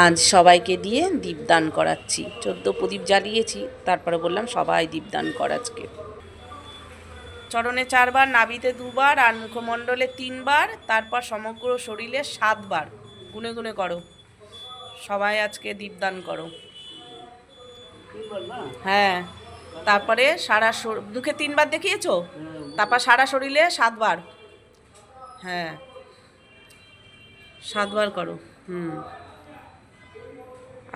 আজ সবাইকে দিয়ে দীপদান করাচ্ছি। 14 প্রদীপ জ্বালিয়েছি, তারপরে বললাম সবাই দীপদান কর আজকে। চরণে 4 বার, নাভিতে 2 বার, আর মুখমণ্ডলে 3 বার, তারপর সমগ্র শরীরে 7 বার। গুনে গুনে করো, সবাই আজকে দীপদান করো। হ্যাঁ, তারপরে সারা মুখে 3 বার দেখিয়েছো, তারপর সারা শরীরে 7 বার। হ্যাঁ, 7 বার করো।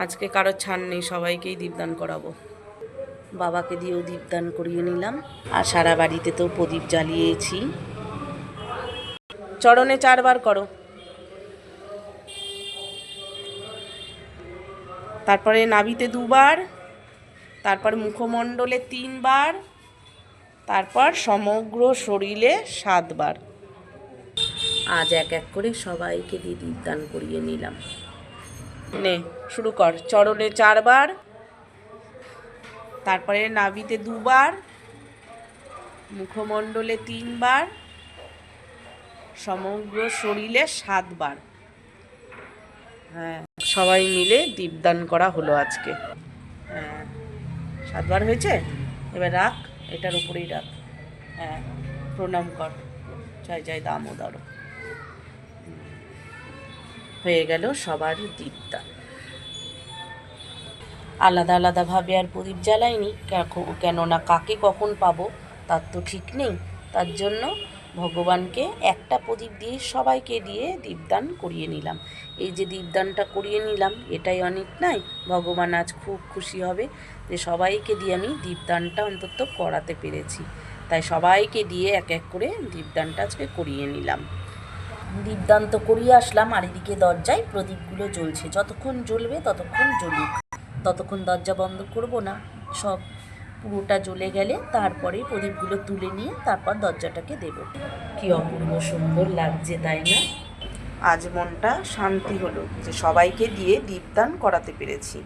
আজকে কারোর ছাড় নেই, সবাইকেই দীপদান করাবো। বাবাকে দিয়েও দীপদান করিয়ে নিলাম, আর সারা বাড়িতে তো প্রদীপ জ্বালিয়েছি। চরণে 4 বার করো, তারপরে নাভিতে 2 বার, তারপর মুখমণ্ডলে 3 বার, তারপর সমগ্র শরীরে 7 বার। আজ এক এক করে সবাইকে দিয়ে দীপদান করিয়ে নিলাম। নে শুরু কর। চরণে 4 বার, তারপরে নাভিতে 2 বার, মুখমণ্ডলে 3 বার, সমগ্র শরীরে 7 বার। হ্যাঁ, সবাই মিলে দীপদান করা হলো আজকে। হ্যাঁ, 7 বার হয়েছে। এবার রাখ, এটার উপরেই রাখ। হ্যাঁ, প্রণাম কর। জয় জয় দামোদর। হয়ে গেল সবার দীপদান। আলাদা আলাদাভাবে আর প্রদীপ জ্বালাইনি, কেননা কাকে কখন পাবো তার তো ঠিক নেই। তার জন্য ভগবানকে একটা প্রদীপ দিয়ে সবাইকে দিয়ে দীপদান করিয়ে নিলাম। এই যে দীপদানটা করিয়ে নিলাম, এটাই অনেক নাই। ভগবান আজ খুব খুশি হবে যে সবাইকে দিয়ে আমি দীপদানটা অন্তত করাতে পেরেছি। তাই সবাইকে দিয়ে এক এক করে দীপদানটা আজকে করিয়ে নিলাম। দীপদান তো করিয়ে আসলাম, আর এদিকে দরজায় প্রদীপগুলো জ্বলছে। যতক্ষণ জ্বলবে ততক্ষণ জ্বলুক, ততক্ষণ দরজা বন্ধ করব না। সব পুরোটা জ্বলে গেলে তারপরে প্রদীপগুলো তুলে নিয়ে তারপর দরজাটাকে দেব। কি অপূর্ব সুন্দর লাগছে, তাই না? আজ মনটা শান্তি হলো যে সবাইকে দিয়ে দীপদান করাতে পেরেছি।